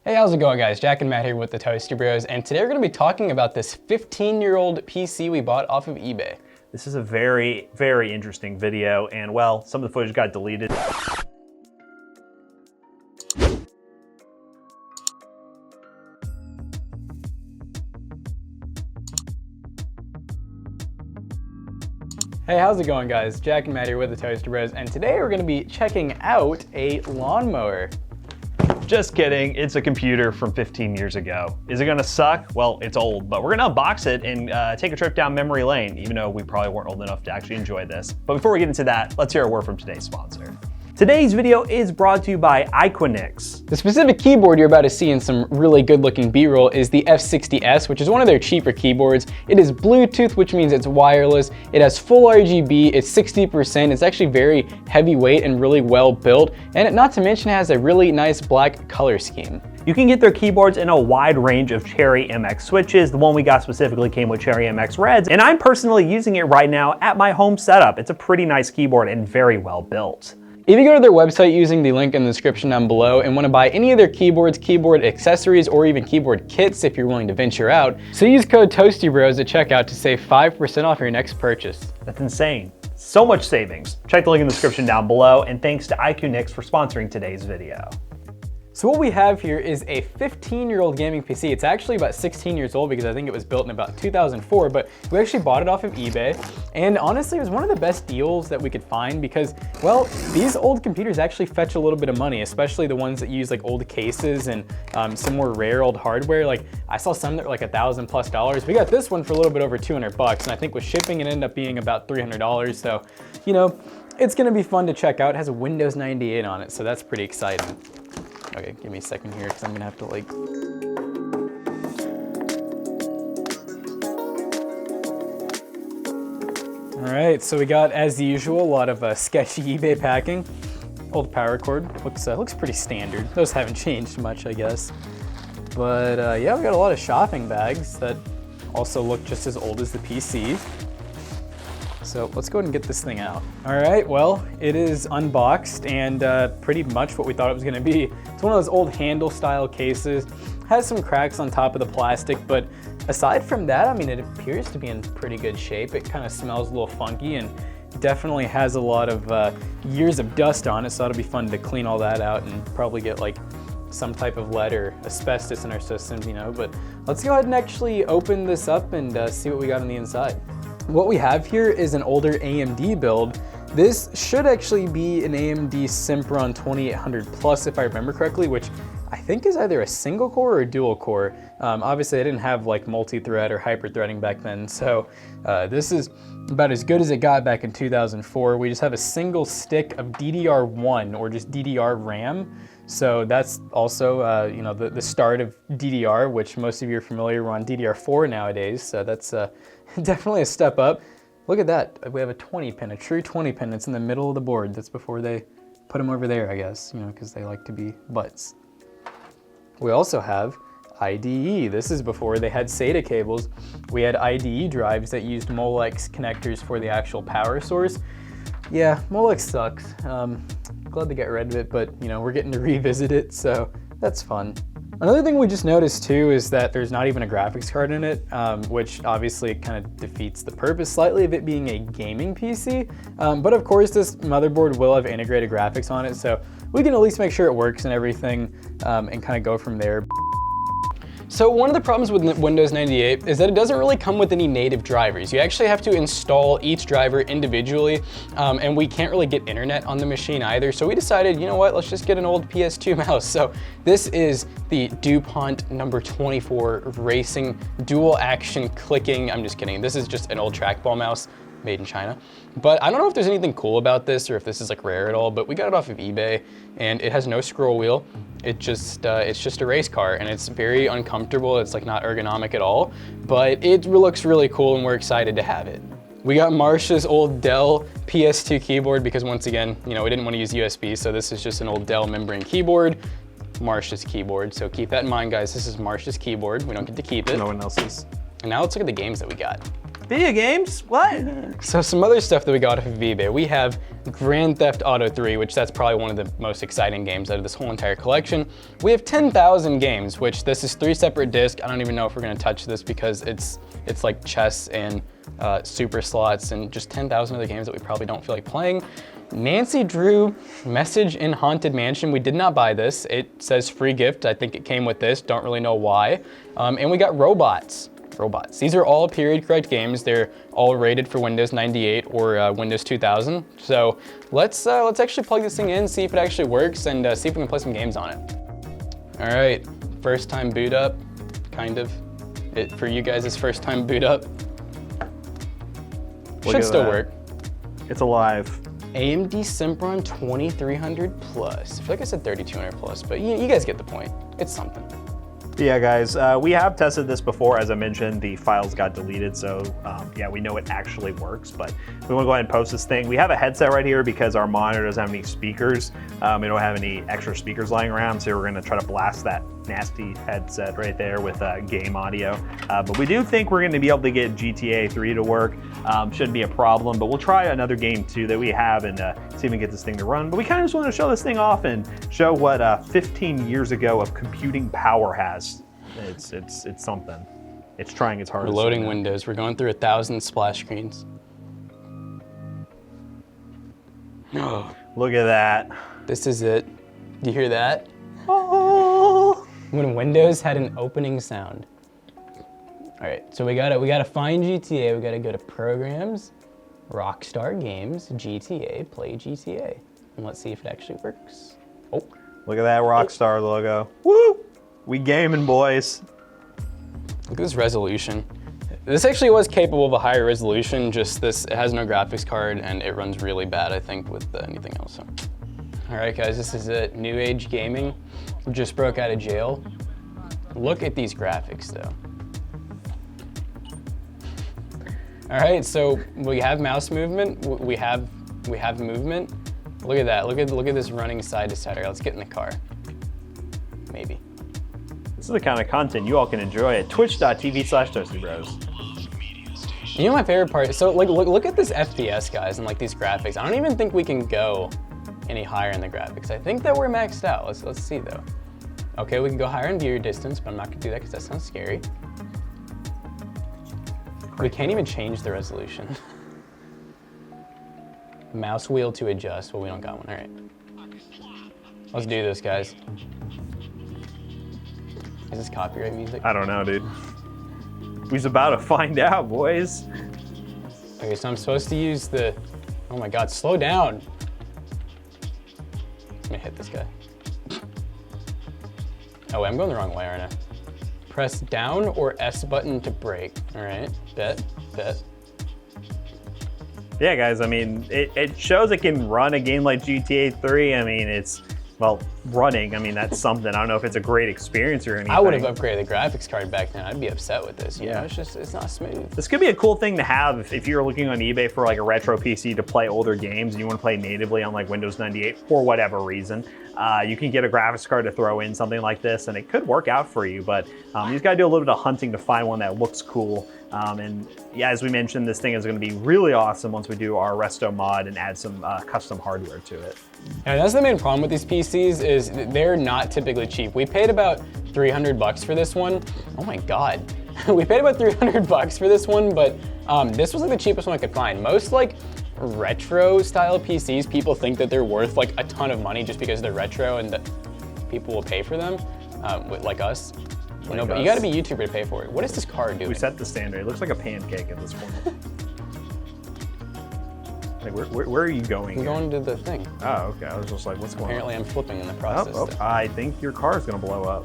Hey, how's it going, guys? Jack and Matt here with the Toasty Bros, and today we're going to be talking about this 15-year-old PC we bought off of eBay. This is a very, very interesting video, and well, some of the footage got deleted. Hey, how's it going, guys? Jack and Matt here with the Toasty Bros, and today we're going to be checking out a lawnmower. Just kidding, it's a computer from 15 years ago. Is it gonna suck? Well, it's old, but we're gonna unbox it and take a trip down memory lane, even though we probably weren't old enough to actually enjoy this. But before we get into that, let's hear a word from today's sponsor. Today's video is brought to you by Equinix. The specific keyboard you're about to see in some really good looking B-roll is the F60S, which is one of their cheaper keyboards. It is Bluetooth, which means it's wireless. It has full RGB, it's 60%. It's actually very heavyweight and really well built. And not to mention it has a really nice black color scheme. You can get their keyboards in a wide range of Cherry MX switches. The one we got specifically came with Cherry MX Reds, and I'm personally using it right now at my home setup. It's a pretty nice keyboard and very well built. If you go to their website using the link in the description down below and want to buy any of their keyboards, keyboard accessories, or even keyboard kits if you're willing to venture out, so use code TOASTYBROS at checkout to save 5% off your next purchase. That's insane. So much savings. Check the link in the description down below, and thanks to Equinix for sponsoring today's video. So what we have here is a 15-year-old gaming PC. It's actually about 16 years old because I think it was built in about 2004, but we actually bought it off of eBay. And honestly, it was one of the best deals that we could find because, well, these old computers actually fetch a little bit of money, especially the ones that use like old cases and some more rare old hardware. Like I saw some that were like $1,000+. We got this one for a little bit over 200 bucks, and I think with shipping it ended up being about $300. So, you know, it's gonna be fun to check out. It has a Windows 98 on it, so that's pretty exciting. Okay, give me a second here because I'm gonna have to like... All right, so we got, as usual, a lot of sketchy eBay packing. Old power cord, looks pretty standard. Those haven't changed much, I guess. But yeah, we got a lot of shopping bags that also look just as old as the PC. So let's go ahead and get this thing out. All right, well, it is unboxed and pretty much what we thought it was gonna be. It's one of those old handle style cases. Has some cracks on top of the plastic, but aside from that, I mean, it appears to be in pretty good shape. It kind of smells a little funky and definitely has a lot of years of dust on it, so it'll be fun to clean all that out and probably get like some type of lead or asbestos in our system, you know, but let's go ahead and actually open this up and see what we got on the inside. What we have here is an older AMD build. This should actually be an AMD Sempron 2800 Plus, if I remember correctly, which I think is either a single core or a dual core. Obviously, I didn't have like multi-thread or hyper-threading back then, so this is about as good as it got back in 2004. We just have a single stick of DDR1 or just DDR RAM. So that's also, you know, the start of DDR, which most of you are familiar. We're on DDR4 nowadays, so that's definitely a step up. Look at that. We have a 20 pin, a true 20 pin. It's in the middle of the board. That's before they put them over there, I guess, you know, because they like to be butts. We also have IDE. This is before they had SATA cables. We had IDE drives that used Molex connectors for the actual power source. Yeah, Molex sucks. Glad to get rid of it, but you know, we're getting to revisit it, so that's fun. Another thing we just noticed too is that there's not even a graphics card in it, which obviously kind of defeats the purpose slightly of it being a gaming PC. But of course, this motherboard will have integrated graphics on it, so we can at least make sure it works and everything, and kind of go from there. So one of the problems with Windows 98 is that it doesn't really come with any native drivers. You actually have to install each driver individually, and we can't really get internet on the machine either. So we decided, you know what, let's just get an old PS2 mouse. So this is the DuPont number 24 Racing Dual Action Clicking. I'm just kidding. This is just an old trackball mouse made in China. But I don't know if there's anything cool about this or if this is like rare at all, but we got it off of eBay and it has no scroll wheel. It's just a race car and it's very uncomfortable. It's like not ergonomic at all, but it looks really cool and we're excited to have it. We got Marsha's old Dell PS2 keyboard because once again, you know, we didn't want to use USB, so this is just an old Dell membrane keyboard. Marsha's keyboard, so keep that in mind, guys. This is Marsha's keyboard. We don't get to keep it. No one else's. And now let's look at the games that we got. Video games? What? So some other stuff that we got off of eBay. We have Grand Theft Auto 3, which that's probably one of the most exciting games out of this whole entire collection. We have 10,000 games, which this is 3 separate discs. I don't even know if we're gonna touch this because it's like chess and super slots and just 10,000 other games that we probably don't feel like playing. Nancy Drew Message in Haunted Mansion. We did not buy this. It says free gift. I think it came with this. Don't really know why. And we got Robots. These are all period correct games. They're all rated for Windows 98 or Windows 2000. So let's actually plug this thing in, see if it actually works, and see if we can play some games on it. All right, first time boot up, kind of. For you guys, it's first time boot up. Should still work. It's alive. AMD Sempron 2300 plus. I feel like I said 3200 plus, but you guys get the point. It's something. Yeah, guys, we have tested this before. As I mentioned, the files got deleted, so yeah, we know it actually works, but we want to go ahead and post this thing. We have a headset right here because our monitor doesn't have any speakers. We don't have any extra speakers lying around, so we're going to try to blast that nasty headset right there with game audio. But we do think we're going to be able to get GTA 3 to work. Shouldn't be a problem, but we'll try another game too that we have and see if we can get this thing to run. But we kind of just want to show this thing off and show what 15 years ago of computing power has. It's something. It's trying its hardest. We're loading Windows. We're going through 1,000 splash screens. Look at that. This is it. Do you hear that? Oh. When Windows had an opening sound. All right, so we gotta find GTA. We gotta go to Programs, Rockstar Games, GTA, play GTA, and let's see if it actually works. Oh, look at that Rockstar logo. Woo! We gaming, boys. Look at this resolution. This actually was capable of a higher resolution, just it has no graphics card and it runs really bad, I think, with anything else. So. All right, guys, this is it. New Age Gaming. Just broke out of jail. Look at these graphics, though. All right, so we have mouse movement. We have movement. Look at that. Look at this running side to side. All right, let's get in the car. Maybe. This is the kind of content you all can enjoy at twitch.tv/ToastyBros. You know my favorite part? So like, look at this FPS, guys, and like these graphics. I don't even think we can go any higher in the graphics. I think that we're maxed out. Let's see though. Okay, we can go higher in view distance, but I'm not gonna do that because that sounds scary. We can't even change the resolution. Mouse wheel to adjust. Well, we don't got one. All right. Let's do this, guys. Is this copyright music? I don't know, dude. We's about to find out, boys. Okay, so I'm supposed to use the... Oh my God, slow down. Let me hit this guy. Oh wait, I'm going the wrong way, aren't I? Press down or S button to brake. All right, bet. Yeah, guys, I mean, it shows it can run a game like GTA 3. I mean, it's, well, running. I mean, that's something. I don't know if it's a great experience or anything. I would have upgraded the graphics card back then. I'd be upset with this. You know, it's not smooth. This could be a cool thing to have if you're looking on eBay for like a retro PC to play older games and you want to play natively on like Windows 98 for whatever reason. You can get a graphics card to throw in something like this and it could work out for you, but you just gotta do a little bit of hunting to find one that looks cool. And yeah, as we mentioned, this thing is gonna be really awesome once we do our resto mod and add some custom hardware to it. And that's the main problem with these PCs is they're not typically cheap. We paid about 300 bucks for this one. Oh my God. We paid about 300 bucks for this one, but this was like the cheapest one I could find. Most like retro style PCs, people think that they're worth like a ton of money just because they're retro and that people will pay for them, like us. No, but you gotta be a YouTuber to pay for it. What is this car doing? We set the standard. It looks like a pancake at this point. Like, where are you going? I'm going to the thing. Oh, okay. I was just like, what's going on? Apparently I'm flipping in the process. I think your car is gonna blow up.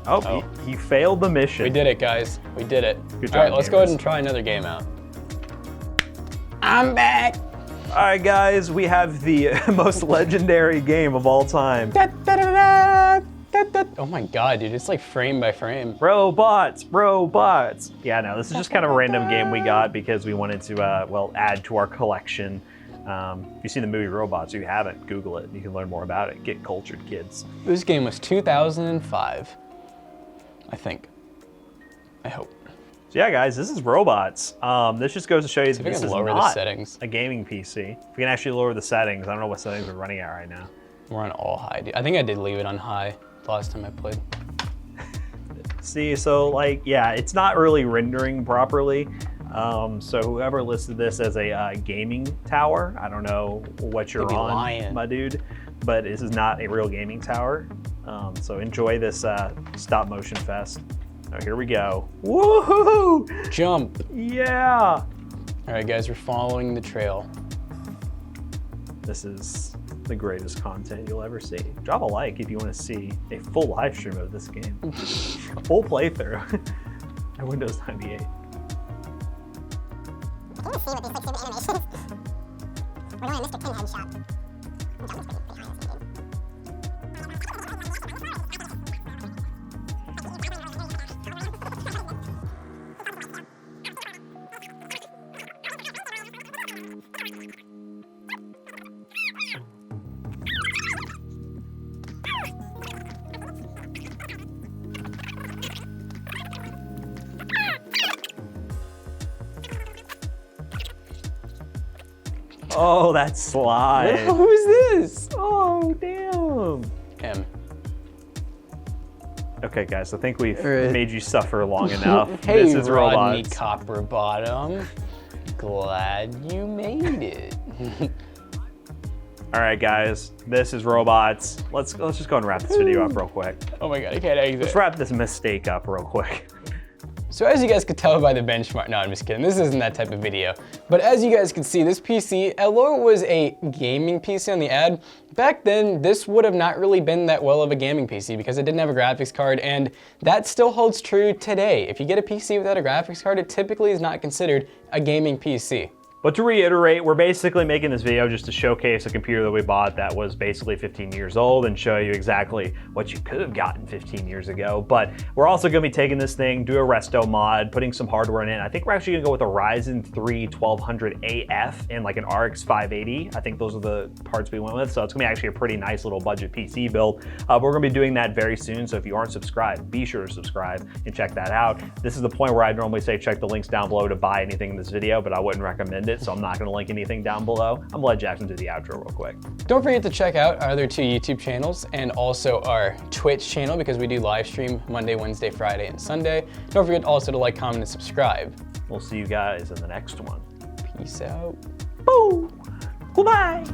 Oh. He failed the mission. We did it, guys. We did it. Good job, all right, let's go ahead gamers. and try another game out. I'm back. All right, guys, we have the most legendary game of all time. Oh my God, dude, it's like frame by frame. Robots. Yeah, no, this is just kind of a random game we got because we wanted to, well, add to our collection. If you've seen the movie Robots, if you haven't, Google it. You can learn more about it. Get cultured, kids. This game was 2005, I think. I hope. So yeah, guys, this is robots. This just goes to show you that this is lower the not settings. a gaming PC. If we can actually lower the settings, I don't know what settings we're running at right now. We're on all high, dude. I think I did leave it on high the last time I played. See, so like, yeah, it's not really rendering properly. So whoever listed this as a gaming tower, I don't know what you're on, lying. my dude, but this is not a real gaming tower. So enjoy this stop motion fest. Oh, here we go. Woohoo! Jump. Yeah! All right, guys, we're following the trail. This is the greatest content you'll ever see. Drop a like if you want to see a full live stream of this game. A full playthrough on Windows 98. Can you see what these like favorite animations? We're going to Mr. Pinhead shop. I'm done with pretty high in this game. Oh, that slide. Who's this? Oh, damn. Him. Okay, guys, I think we've Alright. made you suffer long enough. Hey, This is Rodney robots. Copperbottom. Glad you made it. All right, guys, this is robots. Let's just go and wrap this video up real quick. Oh my god, I can't exit. Let's wrap this mistake up real quick. So as you guys could tell by the benchmark, no, I'm just kidding, this isn't that type of video. But as you guys can see, this PC, although it was a gaming PC on the ad, back then this would have not really been that well of a gaming PC because it didn't have a graphics card, and that still holds true today. If you get a PC without a graphics card, it typically is not considered a gaming PC. But to reiterate, we're basically making this video just to showcase a computer that we bought that was basically 15 years old and show you exactly what you could have gotten 15 years ago. But we're also gonna be taking this thing, do a resto mod, putting some hardware in it. I think we're actually gonna go with a Ryzen 3 1200AF and like an RX 580. I think those are the parts we went with. So it's gonna be actually a pretty nice little budget PC build. But we're gonna be doing that very soon. So if you aren't subscribed, be sure to subscribe and check that out. This is the point where I normally say check the links down below to buy anything in this video, but I wouldn't recommend it. So I'm not gonna link anything down below. I'm gonna let Jackson do the outro real quick. Don't forget to check out our other 2 YouTube channels and also our Twitch channel because we do live stream Monday, Wednesday, Friday, and Sunday. Don't forget also to like, comment, and subscribe. We'll see you guys in the next one. Peace out. Boo! Goodbye!